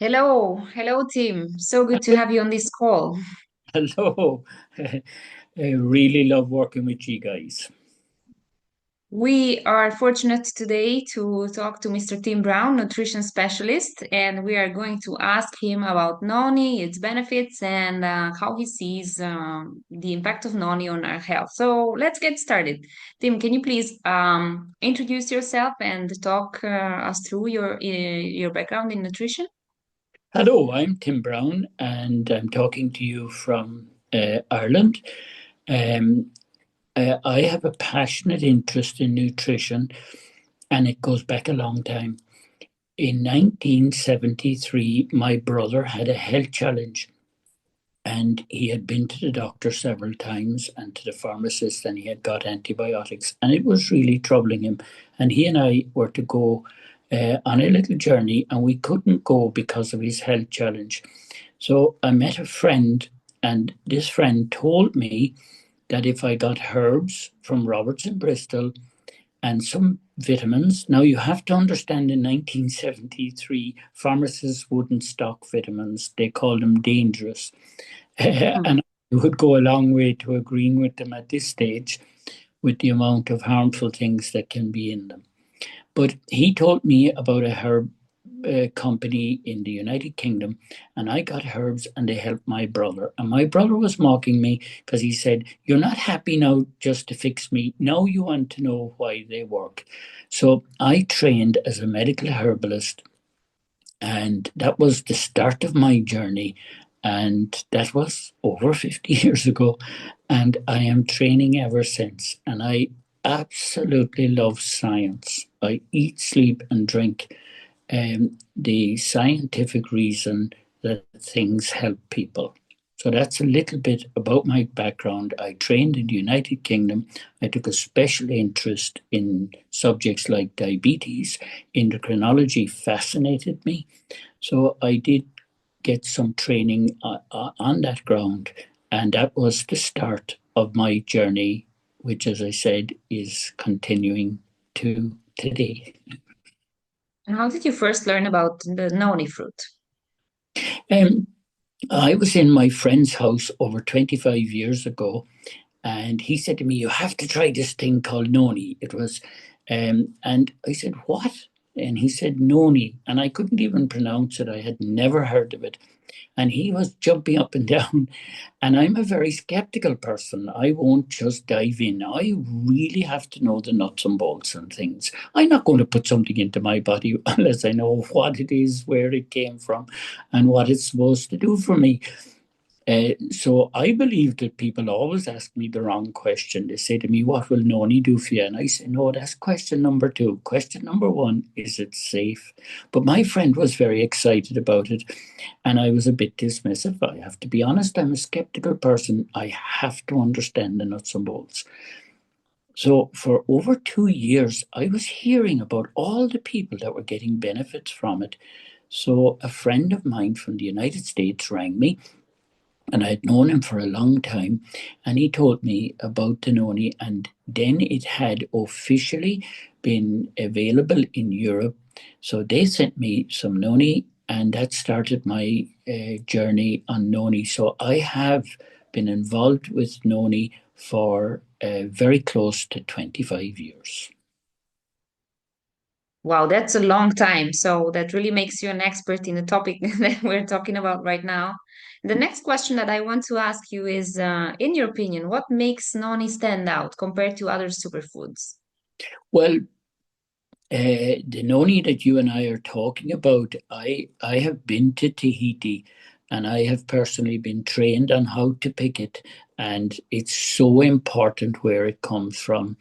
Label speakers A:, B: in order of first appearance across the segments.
A: Hello, Tim. So good to have you on this call.
B: Hello. I really love working with you guys.
A: We are fortunate today to talk to Mr. Tim Browne, nutrition specialist, and we are going to ask him about NONI, its benefits, and how he sees the impact of NONI on our health. So let's get started. Tim, can you please introduce yourself and talk us through your background in nutrition?
B: Hello, I'm Tim Browne, and I'm talking to you from Ireland. Um, I have a passionate interest in nutrition, and it goes back a long time. In 1973, my brother had a health challenge, and he had been to the doctor several times and to the pharmacist, and he had got antibiotics, and it was really troubling him. And he and I were to go on a little journey, and we couldn't go because of his health challenge. So I met a friend, and this friend told me that if I got herbs from Roberts in Bristol and some vitamins. Now, you have to understand in 1973, pharmacists wouldn't stock vitamins, they called them dangerous. And I would go a long way to agreeing with them at this stage with the amount of harmful things that can be in them. But he told me about a herb company in the United Kingdom, and I got herbs and they helped my brother. And my brother was mocking me because he said, "You're not happy now just to fix me. Now you want to know why they work." So I trained as a medical herbalist, and that was the start of my journey. And that was over 50 years ago. And I am training ever since. And I absolutely love science. I eat, sleep, and drink the scientific reason that things help people. So that's a little bit about my background. I trained in the United Kingdom. I took a special interest in subjects like diabetes. Endocrinology fascinated me. So I did get some training on that ground. And that was the start of my journey, which, as I said, is continuing to today.
A: And how did you first learn about the noni fruit?
B: Um, I was in my friend's house over 25 years ago, and he said to me, "You have to try this thing called noni." It was, and I said, "What?" And he said, "Noni." And I couldn't even pronounce it. I had never heard of it. And he was jumping up and down. And I'm a very skeptical person. I won't just dive in. I really have to know the nuts and bolts and things. I'm not going to put something into my body unless I know what it is, where it came from, and what it's supposed to do for me. So I believe that people always ask me the wrong question. They say to me, "What will Noni do for you?" And I say, "No, that's question number two. Question number one, is it safe?" But my friend was very excited about it, and I was a bit dismissive. I have to be honest, I'm a skeptical person. I have to understand the nuts and bolts. So for over 2 years, I was hearing about all the people that were getting benefits from it. So a friend of mine from the United States rang me, and I'd known him for a long time, and he told me about the noni, and then it had officially been available in Europe. So they sent me some noni, and that started my journey on noni. So I have been involved with noni for very close to 25 years.
A: Wow, that's a long time. So that really makes you an expert in the topic that we're talking about right now. The next question that I want to ask you is, in your opinion, what makes noni stand out compared to other superfoods?
B: Well, the noni that you and I are talking about, I have been to Tahiti, and I have personally been trained on how to pick it, and it's so important where it comes from.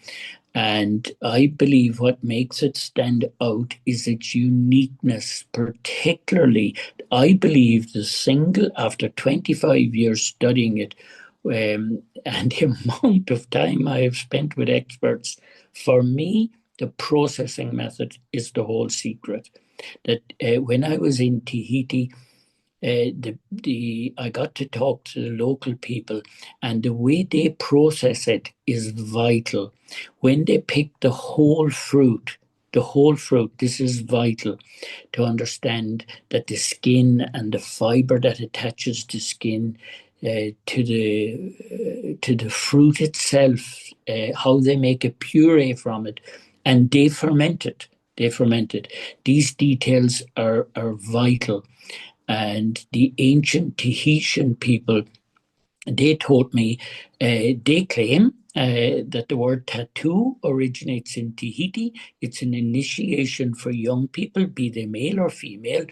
B: And I believe what makes it stand out is its uniqueness, particularly. I believe the single, after 25 years studying it, and the amount of time I have spent with experts, for me, the processing method is the whole secret. That when I was in Tahiti, the I got to talk to the local people, and the way they process it is vital. When they pick the whole fruit, the whole fruit. This is vital to understand that the skin and the fiber that attaches to skin to the fruit itself, how they make a puree from it, and they ferment it. They ferment it. These details are vital. And the ancient Tahitian people, they told me, they claim that the word tattoo originates in Tahiti. It's an initiation for young people, be they male or female.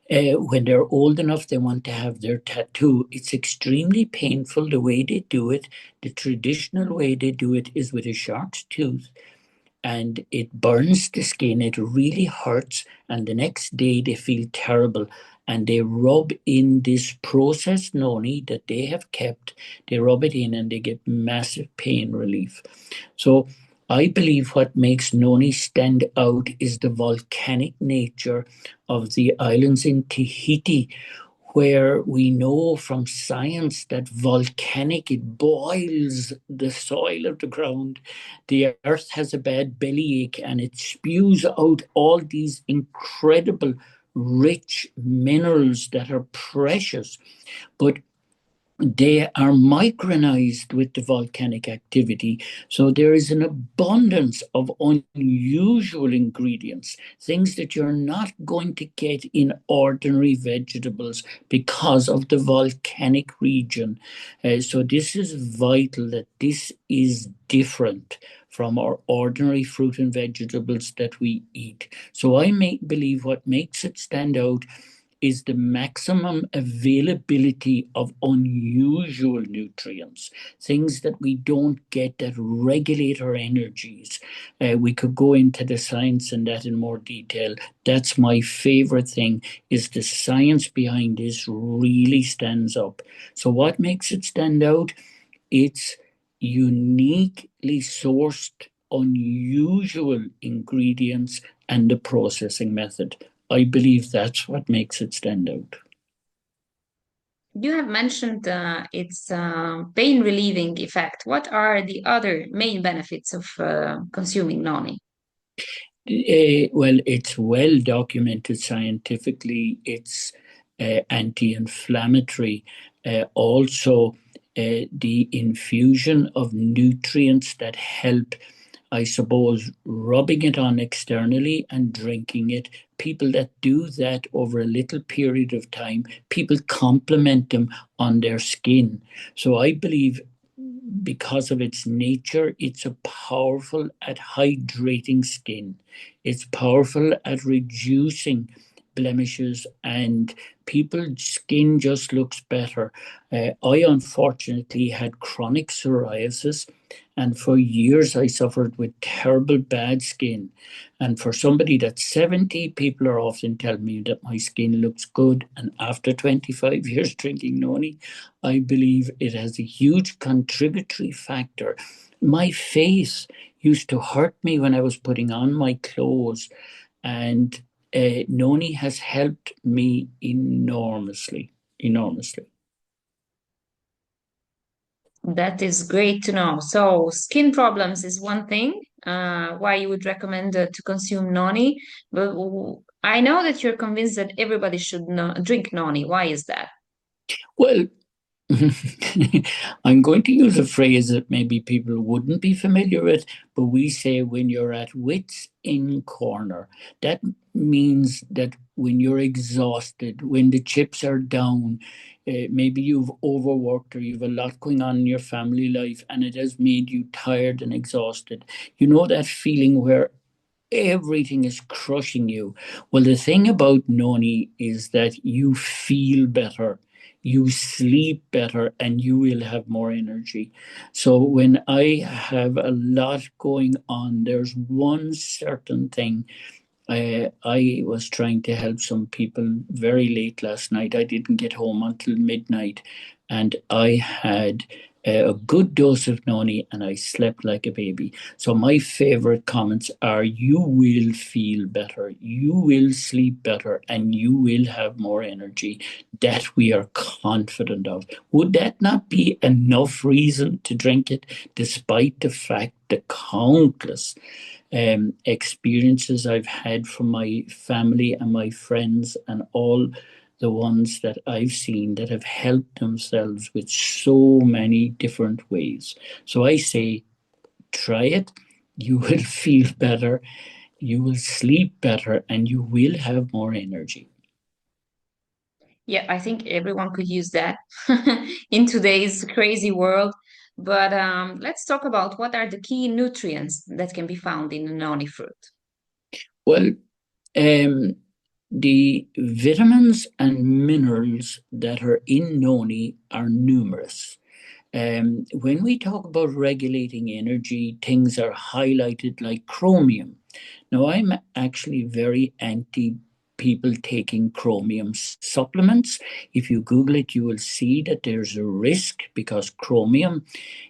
B: When they're old enough, they want to have their tattoo. It's extremely painful the way they do it. The traditional way they do it is with a shark's tooth, and it burns the skin. It really hurts. And the next day they feel terrible. And they rub in this processed noni that they have kept. They rub it in and they get massive pain relief. So I believe what makes noni stand out is the volcanic nature of the islands in Tahiti, where we know from science that volcanic, it boils the soil of the ground. The earth has a bad bellyache and it spews out all these incredible rich minerals that are precious, but they are micronized with the volcanic activity. So there is an abundance of unusual ingredients, things that you're not going to get in ordinary vegetables because of the volcanic region. So this is vital that this is different from our ordinary fruit and vegetables that we eat. So I believe what makes it stand out is the maximum availability of unusual nutrients, things that we don't get that regulate our energies. We could go into the science and that in more detail. That's my favorite thing, is the science behind this really stands up. So what makes it stand out? It's uniquely sourced, unusual ingredients and the processing method. I believe that's what makes it stand out.
A: You have mentioned its pain relieving effect. What are the other main benefits of consuming noni?
B: Well, it's well documented scientifically. It's anti-inflammatory. Also, the infusion of nutrients that help, I suppose, rubbing it on externally and drinking it. People that do that over a little period of time, people compliment them on their skin. So I believe because of its nature, it's a powerful at hydrating skin. It's powerful at reducing blemishes, and people's skin just looks better. I unfortunately had chronic psoriasis, and for years I suffered with terrible bad skin. And for somebody that's 70, people are often telling me that my skin looks good. And after 25 years drinking noni, I believe it has a huge contributory factor. My face used to hurt me when I was putting on my clothes, and noni has helped me enormously, enormously.
A: That is great to know. So, skin problems is one thing, why you would recommend to consume noni. But I know that you're convinced that everybody should drink noni. Why is that?
B: Well, I'm going to use a phrase that maybe people wouldn't be familiar with, but we say when you're at wits in corner. That means that when you're exhausted, when the chips are down, maybe you've overworked or you've a lot going on in your family life and it has made you tired and exhausted. You know that feeling where everything is crushing you. Well, the thing about noni is that you feel better, you sleep better, and you will have more energy. So when I have a lot going on, there's one certain thing. I was trying to help some people very late last night. I didn't get home until midnight, and I had a good dose of noni, and I slept like a baby. So my favorite comments are: you will feel better, you will sleep better, and you will have more energy. That we are confident of. Would that not be enough reason to drink it, despite the fact the countless experiences I've had from my family and my friends and all the ones that I've seen that have helped themselves with so many different ways. So I say, try it. You will feel better, you will sleep better, and you will have more energy.
A: Yeah, I think everyone could use that in today's crazy world. But let's talk about what are the key nutrients that can be found in the noni fruit.
B: Well, um, the vitamins and minerals that are in noni are numerous. When we talk about regulating energy, things are highlighted like chromium. Now, I'm actually very anti people taking chromium supplements. If you Google it, you will see that there's a risk because chromium,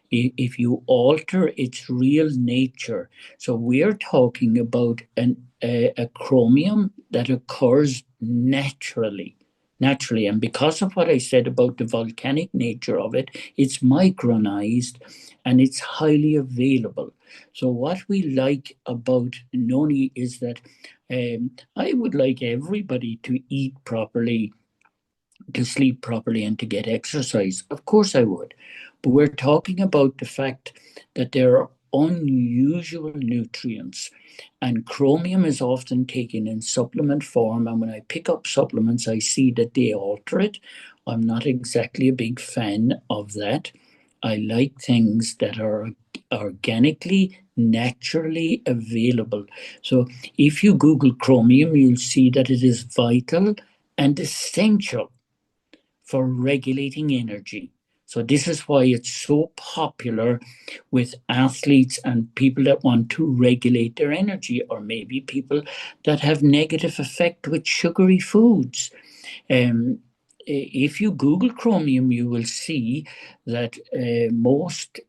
B: if you alter its real nature, so we're talking about a chromium that occurs naturally. And because of what I said about the volcanic nature of it, it's micronized and it's highly available. So, what we like about noni is that I would like everybody to eat properly, to sleep properly, and to get exercise. Of course, I would. But we're talking about the fact that there are unusual nutrients, and chromium is often taken in supplement form. And when I pick up supplements, I see that they alter it. I'm not exactly a big fan of that. I like things that are organically, naturally available. So if you Google chromium, you'll see that it is vital and essential for regulating energy. So this is why it's so popular with athletes and people that want to regulate their energy, or maybe people that have negative effect with sugary foods. Um, if you Google chromium, you will see that most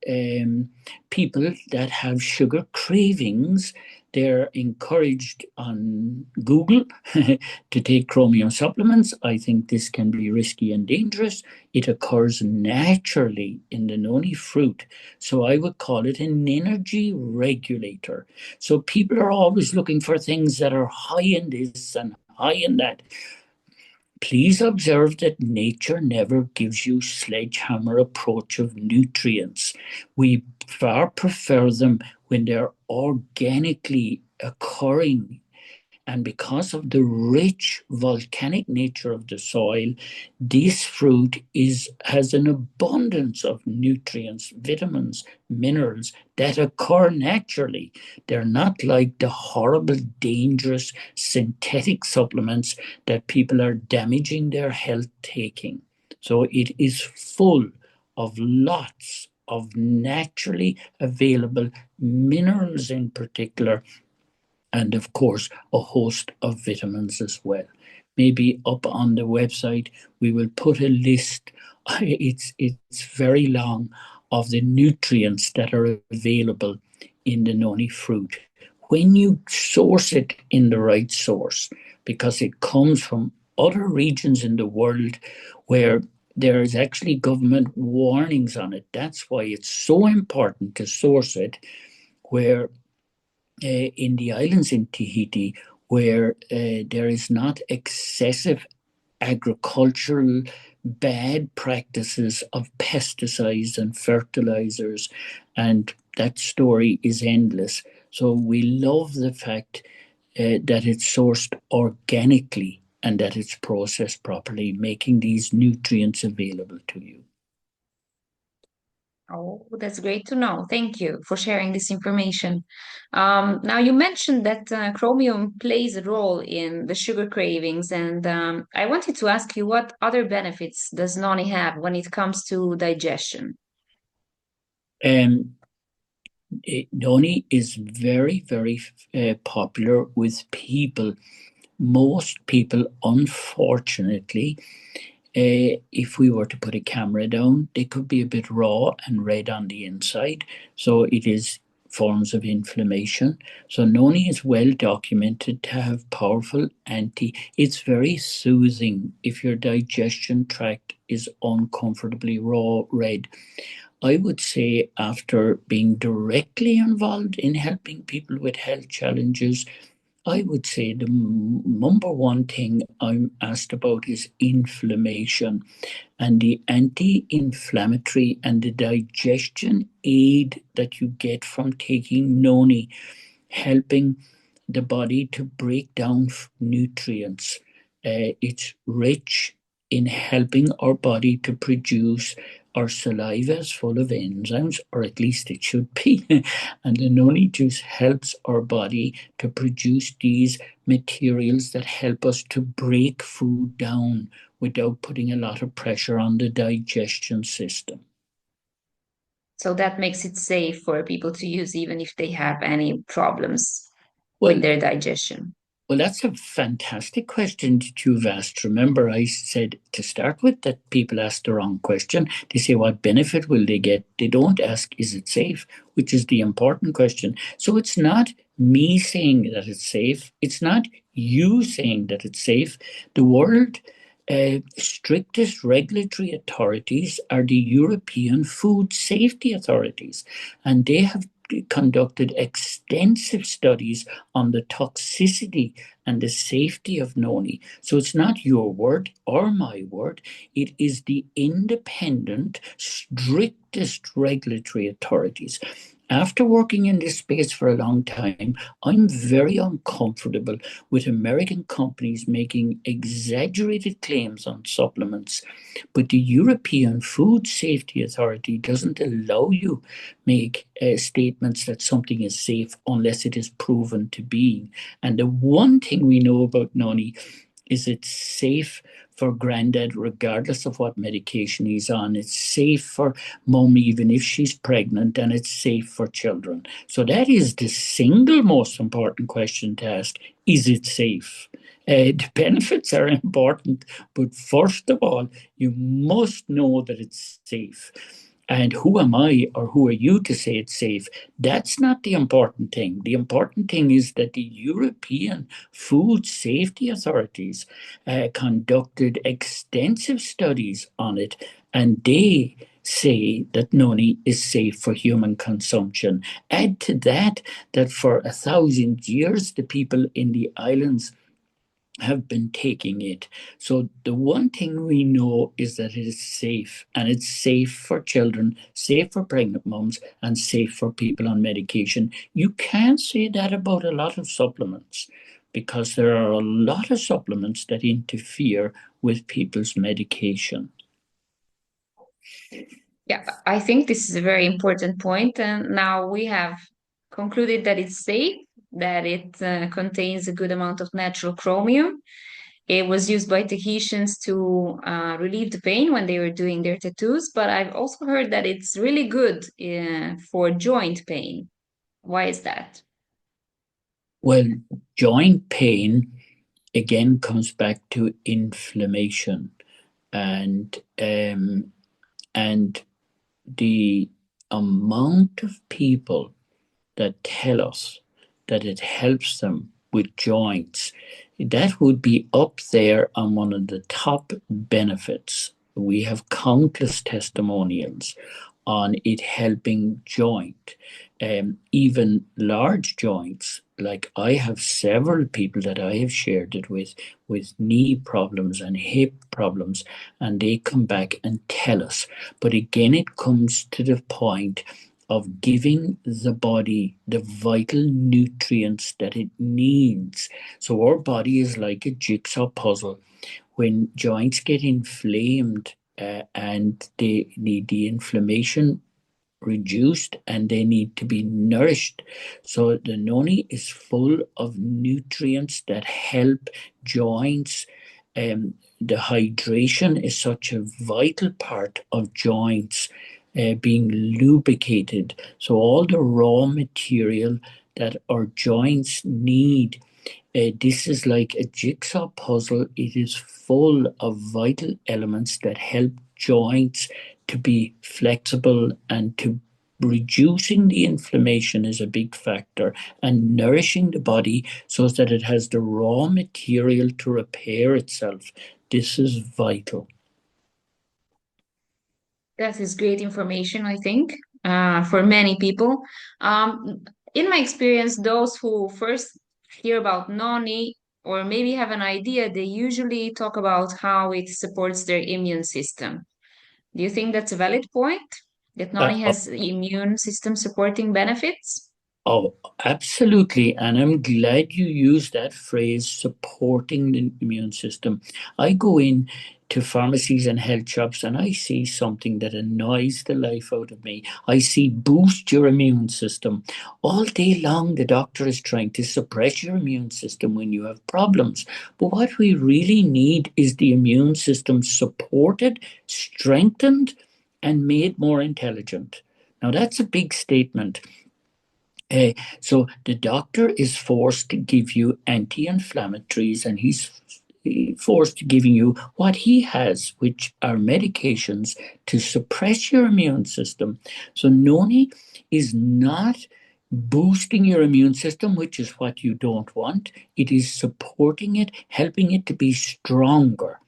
B: people that have sugar cravings, they're encouraged on Google to take chromium supplements. I think this can be risky and dangerous. It occurs naturally in the noni fruit, so I would call it an energy regulator. So people are always looking for things that are high in this and high in that. Please observe that nature never gives you sledgehammer approach of nutrients. We far prefer them when they're organically occurring, and because of the rich volcanic nature of the soil, this fruit has an abundance of nutrients, vitamins, minerals that occur naturally. They're not like the horrible, dangerous synthetic supplements that people are damaging their health taking. So it is full of lots of naturally available minerals in particular, and of course a host of vitamins as well. Maybe up on the website we will put a list. It's very long, of the nutrients that are available in the noni fruit when you source it in the right source, because it comes from other regions in the world where there is actually government warnings on it. That's why it's so important to source it where in the islands in Tahiti, where there is not excessive agricultural bad practices of pesticides and fertilizers, and that story is endless. So we love the fact that it's sourced organically and that it's processed properly, making these nutrients available to you.
A: Oh, that's great to know. Thank you for sharing this information. Now, you mentioned that chromium plays a role in the sugar cravings, and I wanted to ask you what other benefits does noni have when it comes to digestion?
B: Um, Noni is very popular with people. Most people, unfortunately, If we were to put a camera down, they could be a bit raw and red on the inside. So it is forms of inflammation. So noni is well documented to have powerful anti. It's very soothing if your digestion tract is uncomfortably raw red. I would say after being directly involved in helping people with health challenges, I would say the number one thing I'm asked about is inflammation and the anti inflammatory and the digestion aid that you get from taking noni, helping the body to break down nutrients. It's rich in helping our body to produce our saliva is full of enzymes, or at least it should be. And the noni juice helps our body to produce these materials that help us to break food down without putting a lot of pressure on the digestion system.
A: So that makes it safe for people to use even if they have any problems with
B: Well,
A: their digestion.
B: Well, that's a fantastic question that you've asked. Remember, I said to start with that people ask the wrong question. They say, what benefit will they get? They don't ask, is it safe? Which is the important question. So it's not me saying that it's safe. It's not you saying that it's safe. The world strictest regulatory authorities are the European Food Safety Authorities, and they have conducted extensive studies on the toxicity and the safety of noni. So it's not your word or my word, it is the independent, strictest regulatory authorities. After working in this space for a long time, I'm very uncomfortable with American companies making exaggerated claims on supplements. But the European Food Safety Authority doesn't allow you make statements that something is safe unless it is proven to be. And the one thing we know about noni is it's safe for granddad regardless of what medication he's on. It's safe for mom even if she's pregnant, and it's safe for children. So that is the single most important question to ask. Is it safe? The benefits are important, but first of all, you must know that it's safe. And who am I or who are you to say it's safe? That's not the important thing. The important thing is that the European Food Safety Authorities conducted extensive studies on it, and they say that noni is safe for human consumption. Add to that that for 1,000 years, the people in the islands have been taking it. So the one thing we know is that it is safe, and it's safe for children, safe for pregnant moms, and safe for people on medication. You can't say that about a lot of supplements because there are a lot of supplements that interfere with people's medication.
A: Yeah, I think this is a very important point. And now we have concluded that it's safe, that it contains a good amount of natural chromium. It was used by Tahitians to relieve the pain when they were doing their tattoos, but I've also heard that it's really good for joint pain. Why is that?
B: Well, joint pain again comes back to inflammation, and and the amount of people that tell us that it helps them with joints, that would be up there on one of the top benefits. We have countless testimonials on it helping joint, even large joints. Like I have several people that I have shared it with knee problems and hip problems, and they come back and tell us. But again, it comes to the point of giving the body the vital nutrients that it needs. So our body is like a jigsaw puzzle. When joints get inflamed and they need the inflammation reduced and they need to be nourished. So the noni is full of nutrients that help joints. The hydration is such a vital part of joints being lubricated. So all the raw material that our joints need This is like a jigsaw puzzle. It is full of vital elements that help joints to be flexible and to reducing the inflammation is a big factor and nourishing the body so that it has the raw material to repair itself. This is vital.
A: That is great information, I think, for many people. In my experience, those who first hear about NONI or maybe have an idea, they usually talk about how it supports their immune system. Do you think that's a valid point? That
B: Uh,
A: NONI has immune system supporting benefits?
B: Oh, absolutely. And I'm glad you used that phrase, supporting the immune system. I go in to pharmacies and health shops and I see something that annoys the life out of me. I see boost your immune system. All day long, the doctor is trying to suppress your immune system when you have problems. But what we really need is the immune system supported, strengthened, and made more intelligent. Now, that's a big statement. So the doctor is forced to give you anti-inflammatories, and he's forced to giving you what he has, which are medications to suppress your immune system. So noni is not boosting your immune system, which is what you don't want. It is supporting it, helping it to be stronger.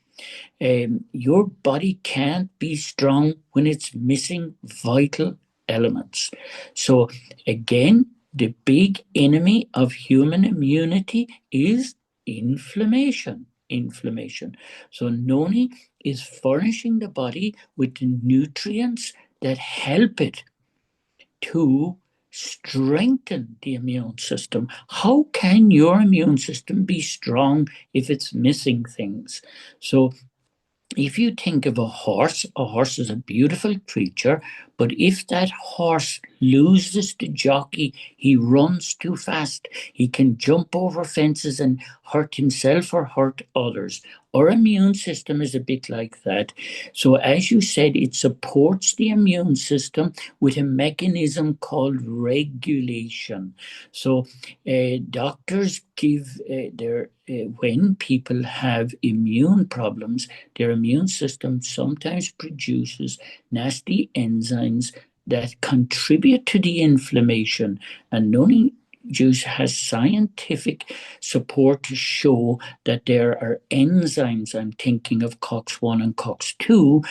B: Your body can't be strong when it's missing vital elements. So, again, the big enemy of human immunity is inflammation. Inflammation. So, Noni is furnishing the body with the nutrients that help it to strengthen the immune system. How can your immune system be strong if it's missing things? So, if you think of a horse is a beautiful creature, but if that horse loses the jockey, he runs too fast. He can jump over fences and hurt himself or hurt others. Our immune system is a bit like that. So, as you said, it supports the immune system with a mechanism called regulation. So, doctors give their when people have immune problems, their immune system sometimes produces nasty enzymes that contribute to the inflammation. And noni juice has scientific support to show that there are enzymes. I'm thinking of COX-1 and COX-2.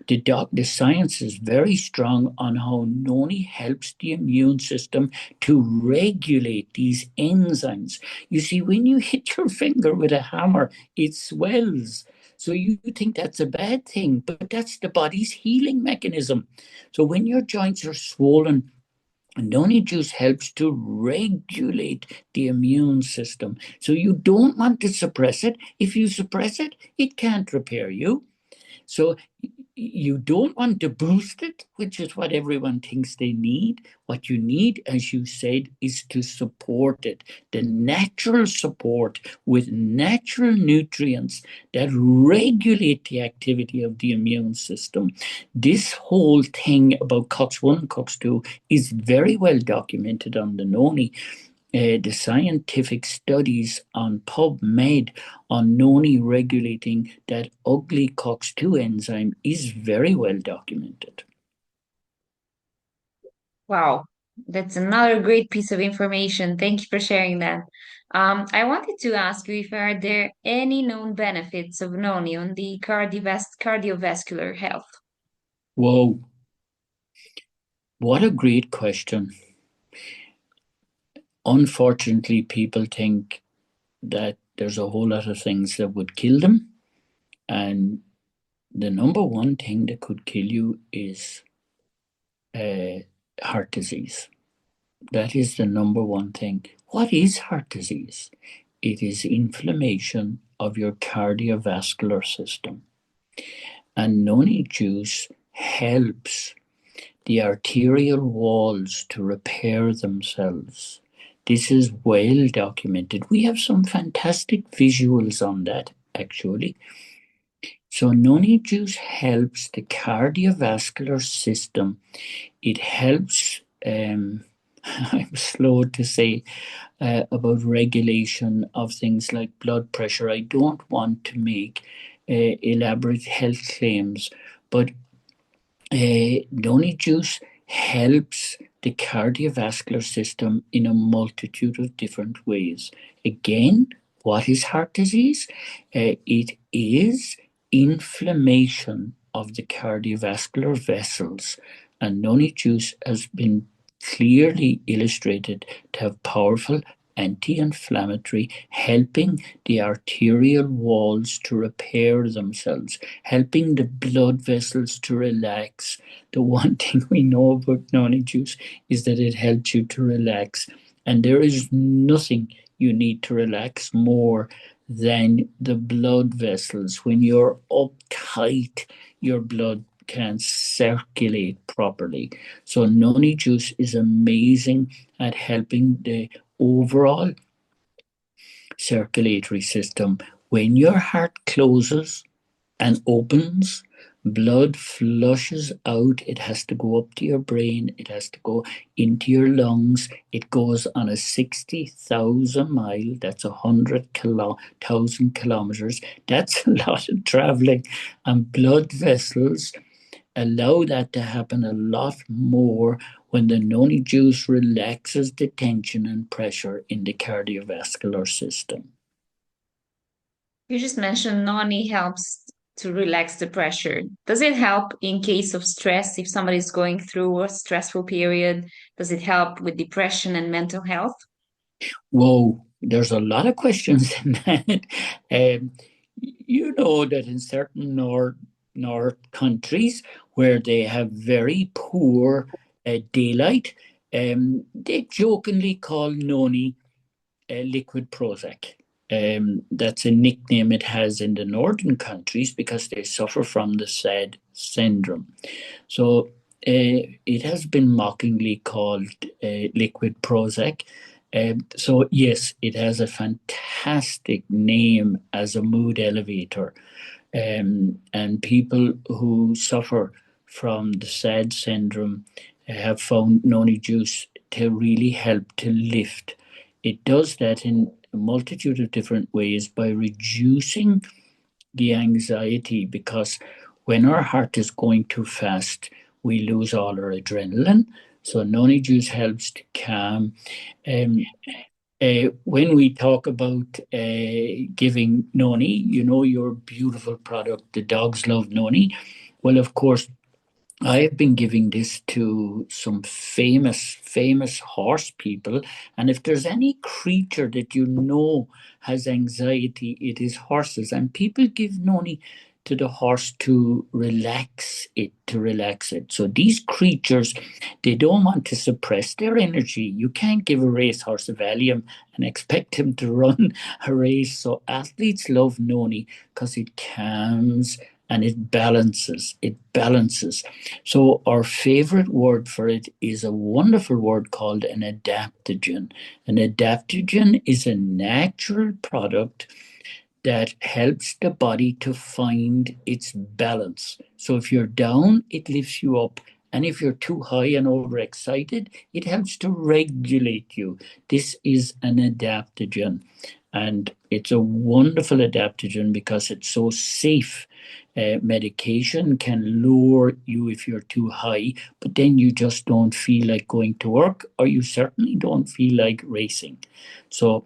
B: The science is very strong on how noni helps the immune system to regulate these enzymes. You see, when you hit your finger with a hammer, it swells. So you think that's a bad thing, but that's the body's healing mechanism. So when your joints are swollen, noni juice helps to regulate the immune system. So you don't want to suppress it. If you suppress it, it can't repair you. So you don't want to boost it, which is what everyone thinks they need. What you need, as you said, is to support it. The natural support with natural nutrients that regulate the activity of the immune system. This whole thing about COX-1 and COX-2 is very well documented on the NONI. The scientific studies on PubMed on noni regulating that ugly COX-2 enzyme is very well documented.
A: Wow, that's another great piece of information. Thank you for sharing that. I wanted to ask you if are there any known benefits of noni on the cardiovascular health?
B: Whoa, what a great question. Unfortunately, people think that there's a whole lot of things that would kill them. And the number one thing that could kill you is uh, heart disease. That is the number one thing. What is heart disease? It is inflammation of your cardiovascular system. And noni juice helps the arterial walls to repair themselves. This is well documented. We have some fantastic visuals on that, actually. So, noni juice helps the cardiovascular system. It helps I'm slow to say about regulation of things like blood pressure. I don't want to make elaborate health claims, but noni juice helps the cardiovascular system in a multitude of different ways. Again, what is heart disease? It is inflammation of the cardiovascular vessels, and noni juice has been clearly illustrated to have powerful anti-inflammatory, helping the arterial walls to repair themselves, helping the blood vessels to relax. The one thing we know about noni juice is that it helps you to relax, and there is nothing you need to relax more than the blood vessels. When you're uptight, your blood can't circulate properly. So noni juice is amazing at helping the overall circulatory system. When your heart closes and opens, blood flushes out. It has to go up to your brain, it has to go into your lungs. It goes on a 60,000 mile, that's 100,000 kilometers. That's a lot of traveling. And blood vessels allow that to happen a lot more when the noni juice relaxes the tension and pressure in the cardiovascular system.
A: You just mentioned noni helps to relax the pressure. Does it help in case of stress if somebody's going through a stressful period? Does it help with depression and mental health?
B: Whoa, there's a lot of questions in that. Um, you know that in certain north countries where they have very poor daylight, they jokingly call noni liquid Prozac. That's a nickname it has in the northern countries because they suffer from the SAD syndrome. So it has been mockingly called liquid Prozac. So yes, it has a fantastic name as a mood elevator. And people who suffer from the SAD syndrome have found noni juice to really help to lift. It does that in a multitude of different ways by reducing the anxiety, because when our heart is going too fast, we lose all our adrenaline. So noni juice helps to calm. Um, when we talk about giving noni, you know, your beautiful product, the dogs love noni. Well, of course, I have been giving this to some famous horse people. And if there's any creature that you know has anxiety, it is horses. And people give noni to the horse to relax it, to relax it. So these creatures, they don't want to suppress their energy. You can't give a racehorse a Valium and expect him to run a race. So athletes love noni because it calms and it balances. It balances. So our favorite word for it is a wonderful word called an adaptogen. An adaptogen is a natural product that helps the body to find its balance. So if you're down, it lifts you up. And if you're too high and overexcited, it helps to regulate you. This is an adaptogen. And it's a wonderful adaptogen because it's so safe. Medication can lower you if you're too high, but then you just don't feel like going to work, or you certainly don't feel like racing. So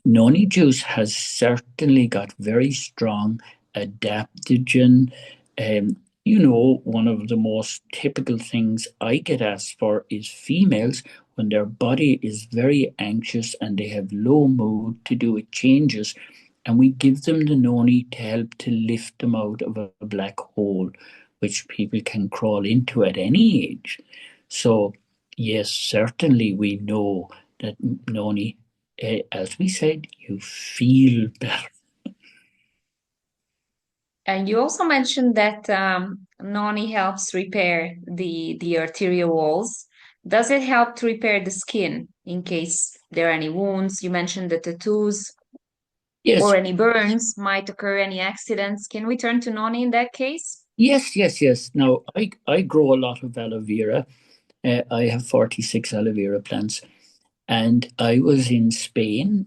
B: noni juice has certainly got very strong adaptogen. One of the most typical things I get asked for is females when their body is very anxious and they have low mood to do with changes, and we give them the noni to help to lift them out of a black hole, which people can crawl into at any age. So, yes, certainly we know that noni, as we said, you feel better.
A: And you also mentioned that noni helps repair the arterial walls. Does it help to repair the skin in case there are any wounds? You mentioned the tattoos
B: Yes,
A: or any burns might occur, any accidents. Can we turn to noni in that case?
B: yes, yes, yes. Now, I grow a lot of aloe vera, I have 46 aloe vera plants. And I was in Spain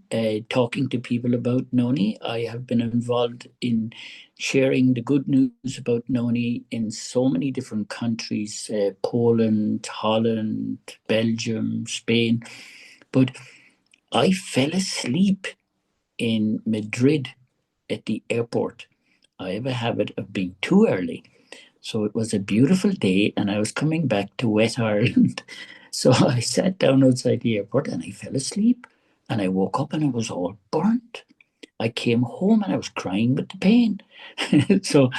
B: talking to people about noni. I have been involved in sharing the good news about noni in so many different countries, Poland, Holland, Belgium, Spain. But I fell asleep in Madrid at the airport. I have a habit of being too early. So it was a beautiful day, and I was coming back to West Ireland. So I sat down outside the airport and I fell asleep. And I woke up and I was all burnt. I came home and I was crying with the pain. So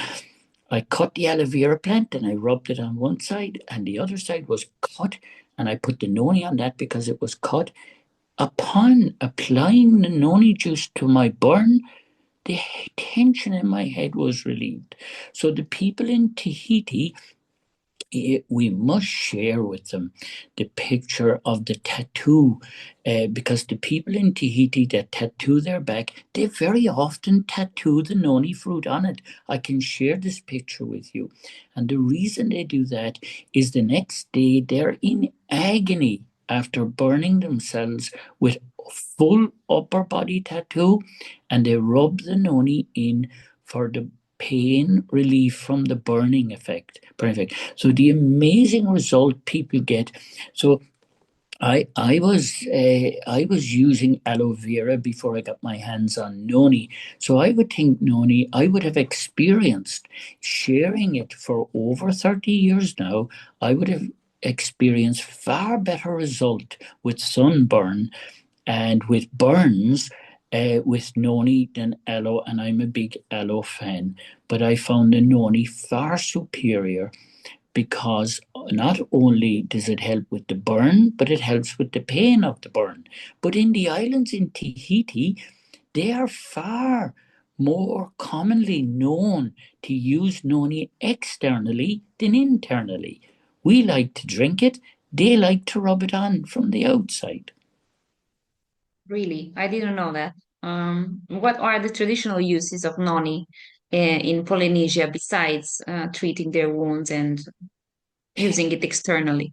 B: I cut the aloe vera plant and I rubbed it on one side, and the other side was cut. And I put the noni on that because it was cut. Upon applying the noni juice to my burn, the tension in my head was relieved. So the people in Tahiti, we must share with them the picture of the tattoo, because the people in Tahiti that tattoo their back, they very often tattoo the noni fruit on it. I can share this picture with you. And the reason they do that is the next day they're in agony after burning themselves with full upper body tattoo, and they rub the noni in for the pain relief from the burning effect. So the amazing result people get. So I was using aloe vera before I got my hands on noni. So I would think noni I would have experienced sharing it for over 30 years now. I would have experienced far better result with sunburn and with burns with noni than aloe, and I'm a big aloe fan. But I found the noni far superior because not only does it help with the burn, but it helps with the pain of the burn. But in the islands in Tahiti, they are far more commonly known to use noni externally than internally. We like to drink it, they like to rub it on from the outside.
A: Really, I didn't know that. What are the traditional uses of noni in Polynesia besides treating their wounds and using it externally?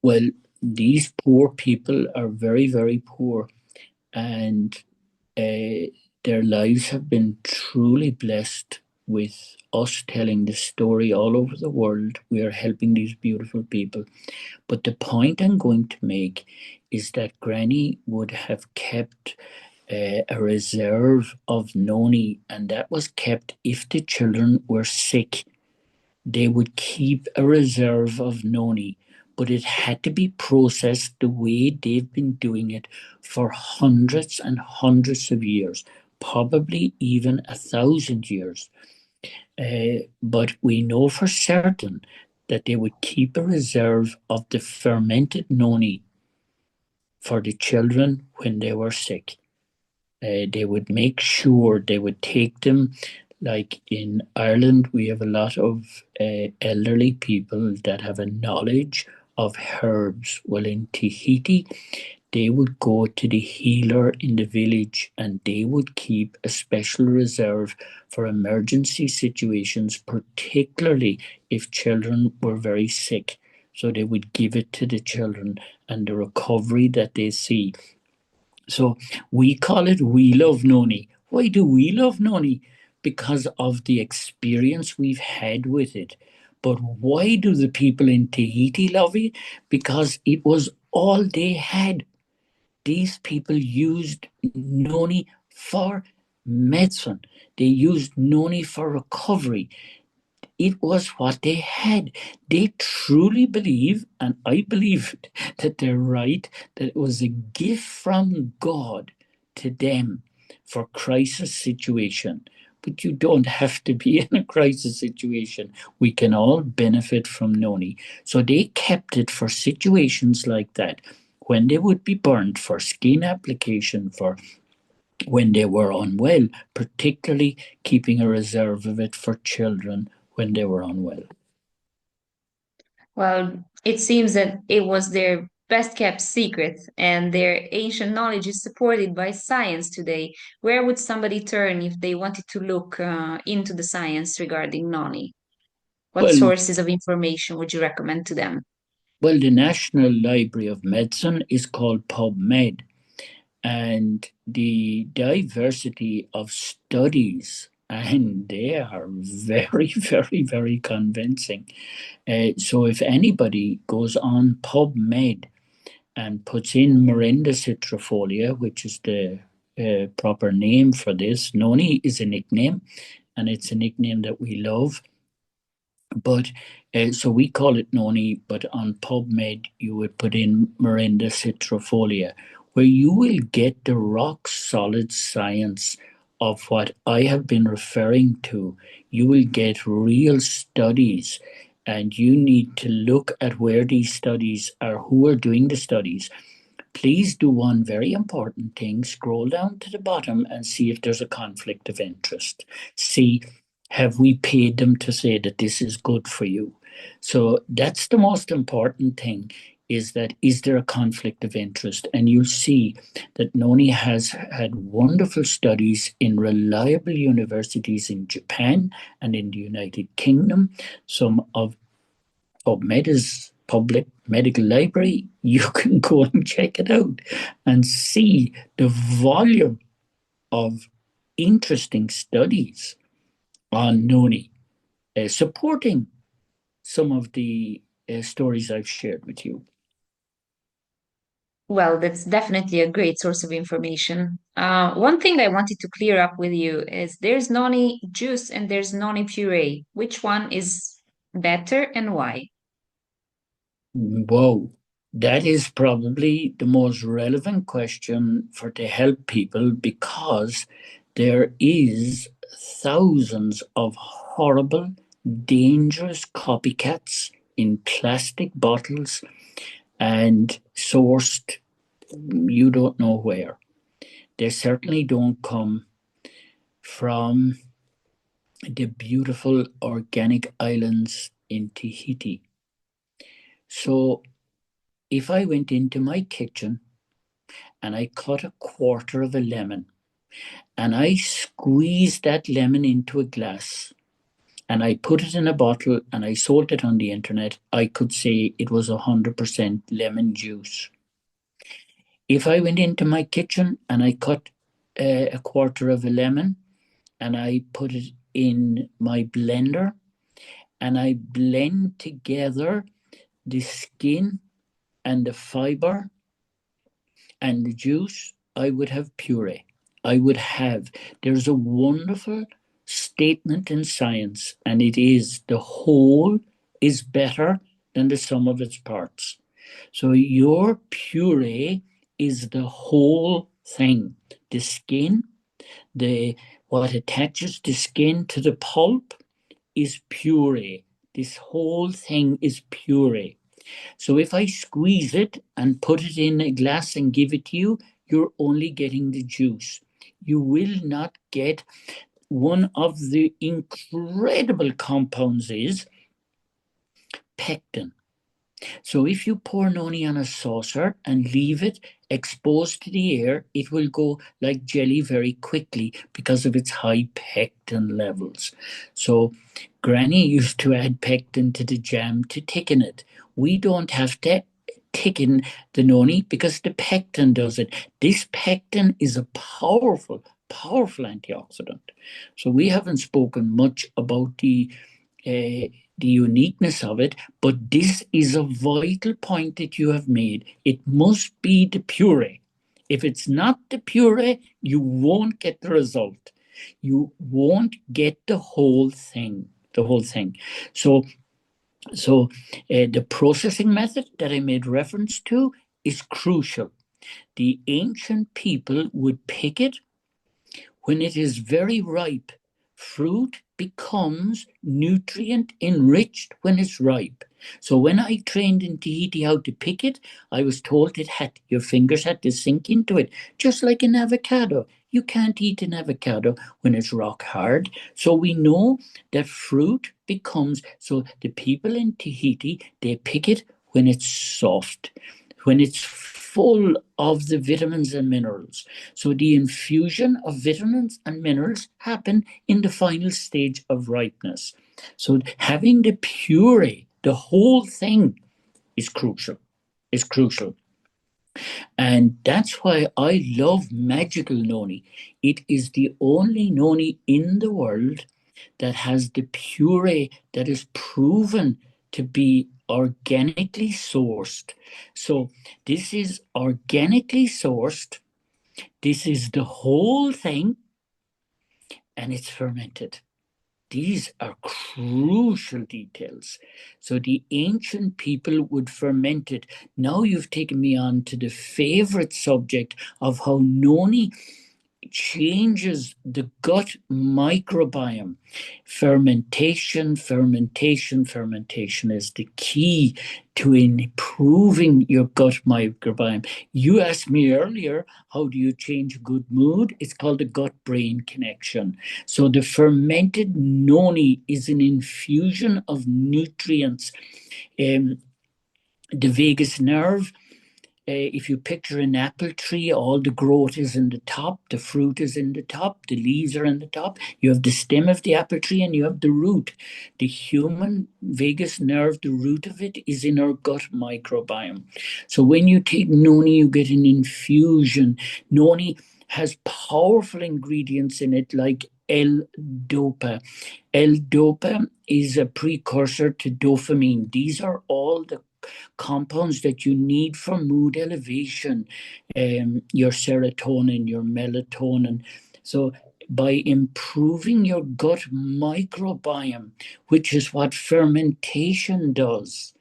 B: Well, these poor people are very, very poor, and their lives have been truly blessed with us telling the story all over the world. We are helping these beautiful people. But the point I'm going to make is that Granny would have kept a reserve of noni, and that was kept if the children were sick. They would keep a reserve of noni, but it had to be processed the way they've been doing it for hundreds and hundreds of years, probably even 1,000 years. But we know for certain that they would keep a reserve of the fermented noni for the children when they were sick. They would make sure they would take them. Like in Ireland, we have a lot of elderly people that have a knowledge of herbs. Well, in Tahiti, they would go to the healer in the village and they would keep a special reserve for emergency situations, particularly if children were very sick. So they would give it to the children, and the recovery that they see. So we call it We Love Noni. Why do we love Noni? Because of the experience we've had with it. But why do the people in Tahiti love it? Because it was all they had. These people used Noni for medicine. They used Noni for recovery. It was what they had. They truly believe, and I believe that they're right, that it was a gift from God to them for crisis situation. But you don't have to be in a crisis situation. We can all benefit from noni. So they kept it for situations like that, when they would be burned, for skin application, for when they were unwell, particularly keeping a reserve of it for children when they were unwell.
A: Well, it seems that it was their best kept secret, and their ancient knowledge is supported by science today. Where would somebody turn if they wanted to look into the science regarding Noni? What
B: Well,
A: sources of information would you recommend to them?
B: Well, the National Library of Medicine is called PubMed, and the diversity of studies, and they are very, very, very convincing. So if anybody goes on PubMed and puts in Morinda citrifolia, which is the proper name for this, Noni is a nickname, and it's a nickname that we love. But so we call it noni, but on PubMed you would put in Morinda citrifolia, where you will get the rock solid science of what I have been referring to. You will get real studies, and you need to look at where these studies are, who are doing the studies. Please do one very important thing: scroll down to the bottom and see if there's a conflict of interest. See, have we paid them to say that this is good for you? So that's the most important thing, is that is there a conflict of interest? And you'll see that Noni has had wonderful studies in reliable universities in Japan and in the United Kingdom. Some of PubMed's public medical library, you can go and check it out and see the volume of interesting studies on Noni, supporting some of the stories I've shared with you.
A: Well, that's definitely a great source of information. One thing I wanted to clear up with you is there's noni juice and there's noni puree. Which one is better and why?
B: Whoa, that is probably the most relevant question for to help people, because there is thousands of horrible, dangerous copycats in plastic bottles and sourced you don't know where. They certainly don't come from the beautiful organic islands in Tahiti. So if I went into my kitchen and I cut a quarter of a lemon and I squeezed that lemon into a glass and I put it in a bottle and I sold it on the internet, I could say it was 100% lemon juice. If I went into my kitchen and I cut a quarter of a lemon and I put it in my blender and I blend together the skin and the fiber and the juice, I would have puree. I would have, there's a wonderful statement in science, and it is the whole is better than the sum of its parts. So your puree is the whole thing. The skin, the what attaches the skin to the pulp is puree. This whole thing is puree. So if I squeeze it and put it in a glass and give it to you, you're only getting the juice. You will not get one of the incredible compounds is pectin. So if you pour noni on a saucer and leave it exposed to the air, it will go like jelly very quickly because of its high pectin levels. So Granny used to add pectin to the jam to thicken it. We don't have to thicken the noni because the pectin does it. This pectin is a powerful, powerful antioxidant. So we haven't spoken much about uh, the uniqueness of it, but this is a vital point that you have made. It must be the puree. If it's not the puree, you won't get the result. You won't get the whole thing. The whole thing. So the processing method that I made reference to is crucial. The ancient people would pick it when it is very ripe. Fruit becomes nutrient enriched when it's ripe. So when I trained in Tahiti how to pick it, I was told your fingers had to sink into it, just like an avocado. You can't eat an avocado when it's rock hard. So we know that fruit becomes, so the people in Tahiti, they pick it when it's soft, when it's full of the vitamins and minerals. So the infusion of vitamins and minerals happen in the final stage of ripeness. So having the puree, the whole thing, is crucial. Is crucial. And that's why I love magical noni. It is the only noni in the world that has the puree that is proven to be organically sourced. So this is organically sourced. This is the whole thing, and it's fermented. These are crucial details. So the ancient people would ferment it. Now you've taken me on to the favorite subject of how noni changes the gut microbiome. Fermentation, fermentation, fermentation is the key to improving your gut microbiome. You asked me earlier, how do you change good mood? It's called the gut-brain connection. So the fermented noni is an infusion of nutrients. The vagus nerve, if you picture an apple tree, all the growth is in the top, the fruit is in the top, the leaves are in the top. You have the stem of the apple tree and you have the root. The human vagus nerve, the root of it is in our gut microbiome. So when you take noni, you get an infusion. Noni has powerful ingredients in it like L-dopa. L-dopa is a precursor to dopamine. These are all the compounds that you need for mood elevation, your serotonin, your melatonin. So by improving your gut microbiome, which is what fermentation does.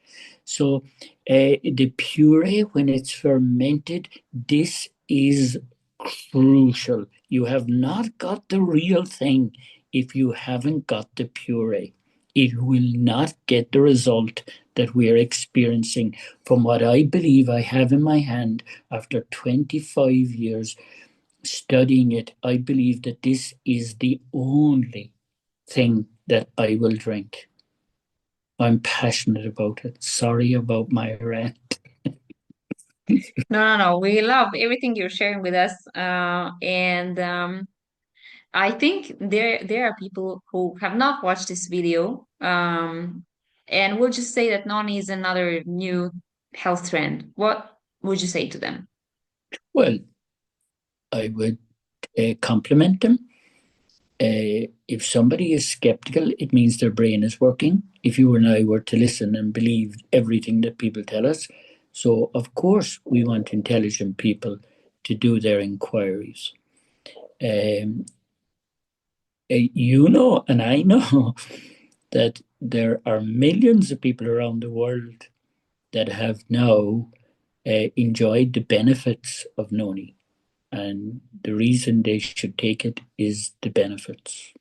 B: So the puree, when it's fermented, this is crucial. You have not got the real thing if you haven't got the puree. It will not get the result that we are experiencing from what I believe I have in my hand after 25 years studying it. I believe that this is the only thing that I will drink. I'm passionate about it. Sorry about my rant.
A: No, no, no. We love everything you're sharing with us. And I think there are people who have not watched this video. And we'll just say that noni is another new health trend. What would you say to them?
B: Well, I would compliment them. If somebody is skeptical, it means their brain is working. If you and I were to listen and believe everything that people tell us, so of course we want intelligent people to do their inquiries. Um, you know, and I know that there are millions of people around the world that have now enjoyed the benefits of noni. And the reason they should take it is the benefits.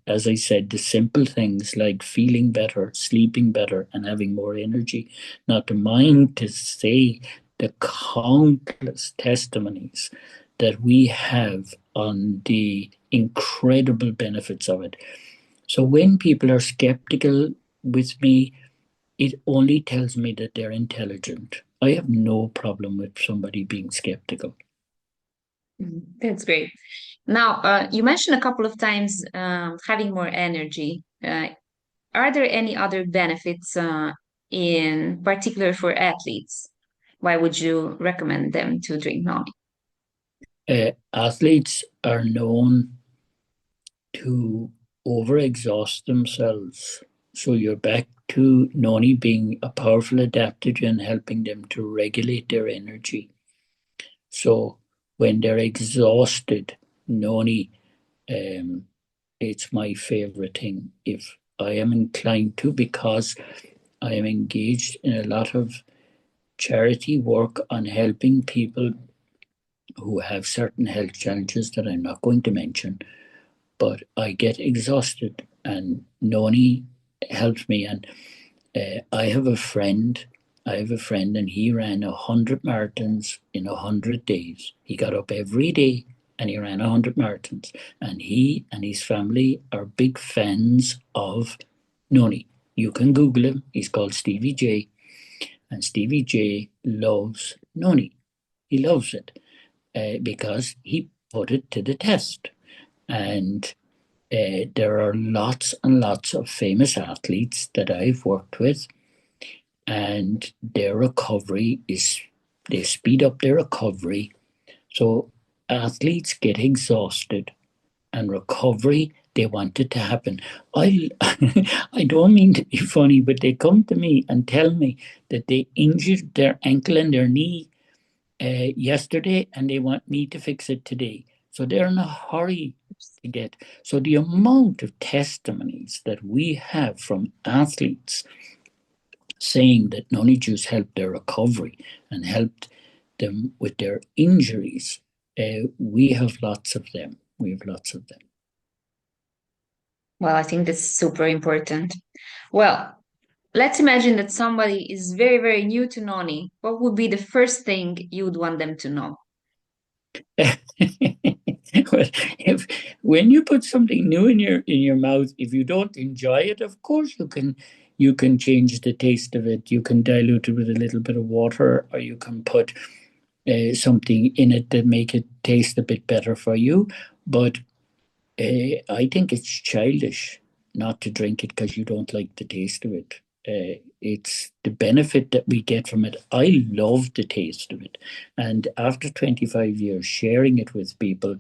B: As I said, the simple things like feeling better, sleeping better, and having more energy. Not to mind to say the countless testimonies that we have on the incredible benefits of it. So when people are skeptical with me, it only tells me that they're intelligent. I have no problem with somebody being skeptical.
A: That's great. Now, you mentioned a couple of times having more energy. Are there any other benefits in particular for athletes? Why would you recommend them to drink noni?
B: Athletes are known to overexhaust themselves. So you're back to noni being a powerful adaptogen, helping them to regulate their energy. So when they're exhausted, noni, it's my favorite thing. If I am inclined to, because I am engaged in a lot of charity work on helping people who have certain health challenges that I'm not going to mention, but I get exhausted, and noni helps me. And I have a friend. I have a friend, and he ran 100 marathons in 100 days. He got up every day and he ran 100 marathons. And he and his family are big fans of noni. You can Google him. He's called Stevie J, and Stevie J loves noni. He loves it because he put it to the test. And there are lots and lots of famous athletes that I've worked with and their recovery is, they speed up their recovery. So athletes get exhausted and recovery, they want it to happen. I I don't mean to be funny, but they come to me and tell me that they injured their ankle and their knee yesterday and they want me to fix it today. So they're in a hurry to get. So the amount of testimonies that we have from athletes saying that NONI juice helped their recovery and helped them with their injuries, we have lots of them. We have lots of them.
A: Well, I think that's super important. Well, let's imagine that somebody is very, very new to Noni. What would be the first thing you would want them to know?
B: Well, if when you put something new in your mouth, if you don't enjoy it, of course you can change the taste of it. You can dilute it with a little bit of water, or you can put something in it that make it taste a bit better for you. But I think it's childish not to drink it because you don't like the taste of it. It's the benefit that we get from it. I love the taste of it. And after 25 years sharing it with people,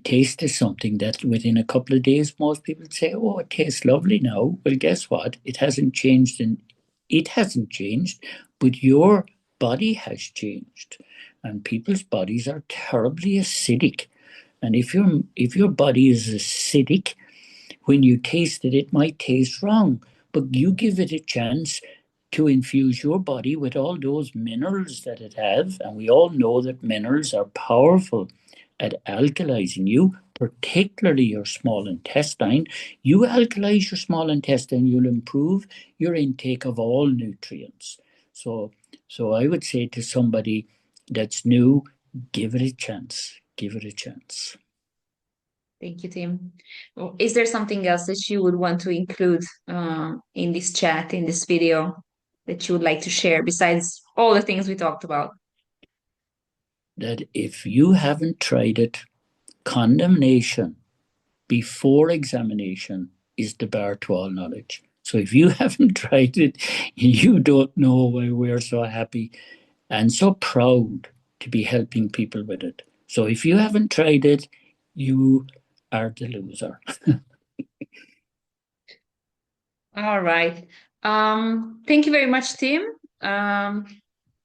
B: taste is something that within a couple of days, most people say, "Oh, it tastes lovely now." Well, guess what? It hasn't changed, but your body has changed. And people's bodies are terribly acidic. And if your body is acidic, when you taste it, it might taste wrong. But you give it a chance to infuse your body with all those minerals that it has. And we all know that minerals are powerful at alkalizing you, particularly your small intestine. You alkalize your small intestine, you'll improve your intake of all nutrients. So, so I would say to somebody that's new, give it a chance. Give it a chance.
A: Thank you, Tim. Is there something else that you would want to include in this chat, in this video, that you would like to share besides all the things we talked about?
B: That if you haven't tried it, condemnation before examination is the bar to all knowledge. So if you haven't tried it, you don't know why we're so happy and so proud to be helping people with it. So if you haven't tried it, you are the loser.
A: All right. Thank you very much, Tim. Um,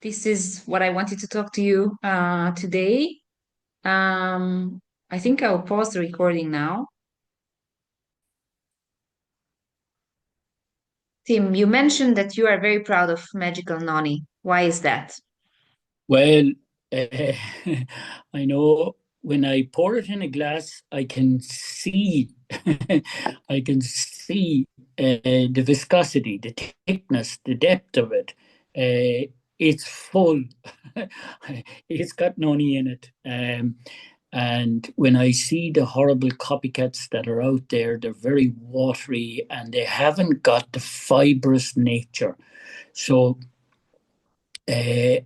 A: this is what I wanted to talk to you today. Um, I think I'll pause the recording now. Tim, you mentioned that you are very proud of Magical Noni. Why is that?
B: Well, uh, I know when I pour it in a glass, I can see, I can see the viscosity, the thickness, the depth of it. It's full. It's got noni in it. And when I see the horrible copycats that are out there, they're very watery and they haven't got the fibrous nature. So uh,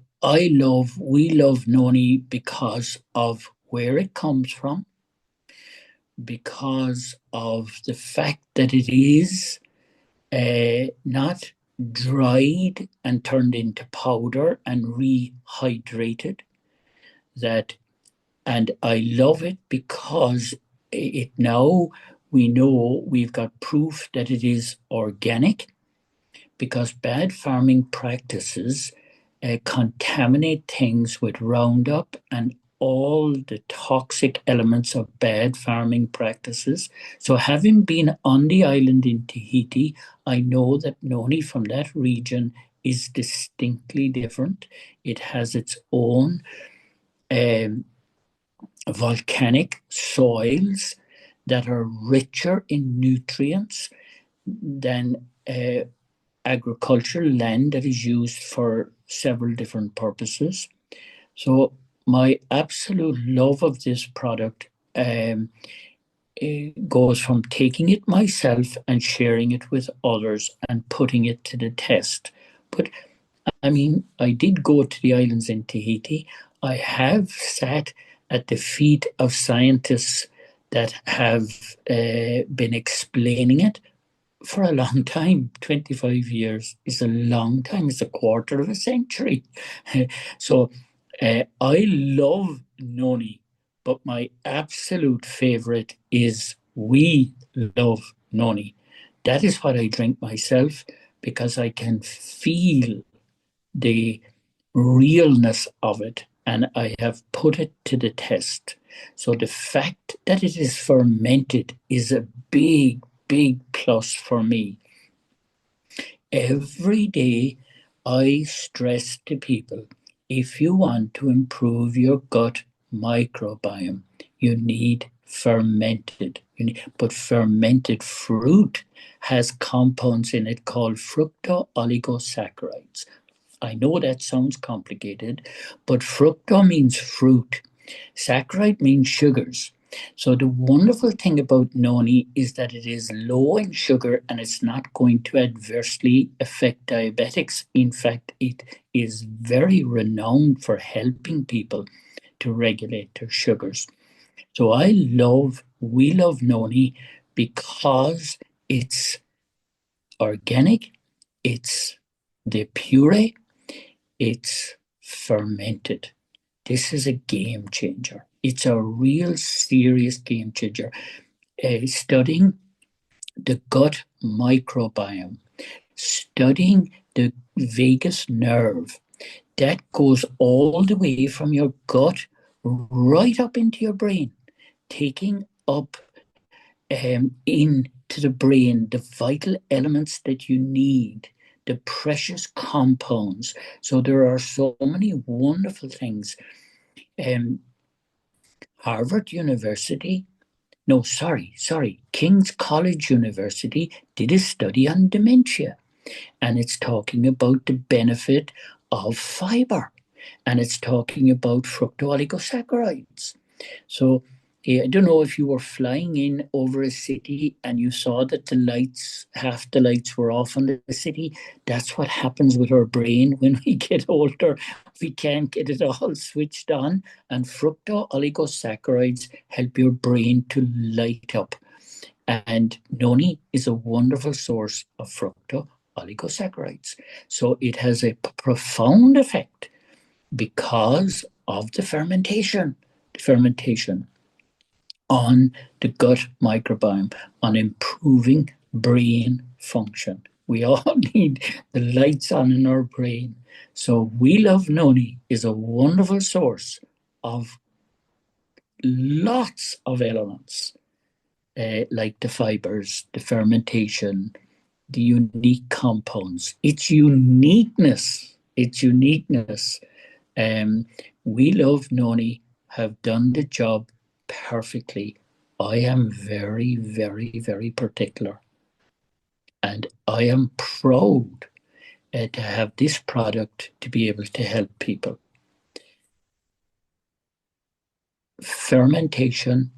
B: we love noni because of where it comes from, because of the fact that it is not dried and turned into powder and rehydrated. That, and I love it because it now we know we've got proof that it is organic, because bad farming practices contaminate things with Roundup and all the toxic elements of bad farming practices. So, having been on the island in Tahiti, I know that noni from that region is distinctly different. It has its own um, volcanic soils that are richer in nutrients than agricultural land that is used for several different purposes. So my absolute love of this product goes from taking it myself and sharing it with others and putting it to the test. But I mean, I did go to the islands in Tahiti. I have sat at the feet of scientists that have been explaining it for a long time. 25 years is a long time. It's a quarter of a century. So I love noni, but my absolute favorite is we love noni. That is what I drink myself because I can feel the realness of it and I have put it to the test. So the fact that it is fermented is a big, big plus for me. Every day I stress to people, if you want to improve your gut microbiome, you need fermented. But fermented fruit has compounds in it called fructooligosaccharides. I know that sounds complicated, but fructo means fruit. Saccharide means sugars. So the wonderful thing about noni is that it is low in sugar and it's not going to adversely affect diabetics. In fact, it is very renowned for helping people to regulate their sugars. So we love noni because it's organic, it's the puree, it's fermented. This is a game changer. It's a real serious game changer. Studying the gut microbiome, studying the vagus nerve, that goes all the way from your gut right up into your brain, taking up into the brain the vital elements that you need, the precious compounds. So there are so many wonderful things. Um, Harvard University, no, sorry, King's College University did a study on dementia, and it's talking about the benefit of fiber, and it's talking about fructooligosaccharides. So I don't know if you were flying in over a city and you saw that half the lights were off in the city. That's what happens with our brain when we get older. We can't get it all switched on. And fructooligosaccharides help your brain to light up. And noni is a wonderful source of fructooligosaccharides. So it has a profound effect because of the fermentation on the gut microbiome, on improving brain function. We all need the lights on in our brain. So we love noni is a wonderful source of lots of elements, like the fibers, the fermentation, the unique compounds, its uniqueness. Um, we love noni, have done the job perfectly. I am very, very, very particular. And I am proud to have this product to be able to help people. Fermentation,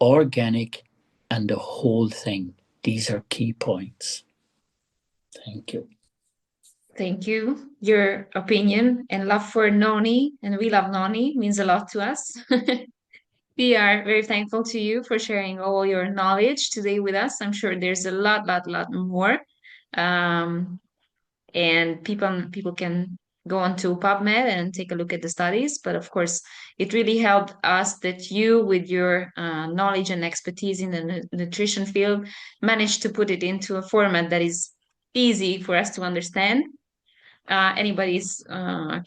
B: organic, and the whole thing. These are key points. Thank you.
A: Thank you. Your opinion and love for Noni, and we love Noni, means a lot to us. We are very thankful to you for sharing all your knowledge today with us. I'm sure there's a lot more. Um, and people can go onto PubMed and take a look at the studies. But of course, it really helped us that you, with your knowledge and expertise in the nutrition field, managed to put it into a format that is easy for us to understand. Anybody's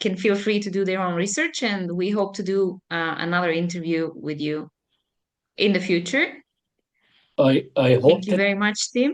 A: can feel free to do their own research, and we hope to do another interview with you in the future.
B: I
A: Thank
B: hope
A: you
B: that
A: very much, Tim.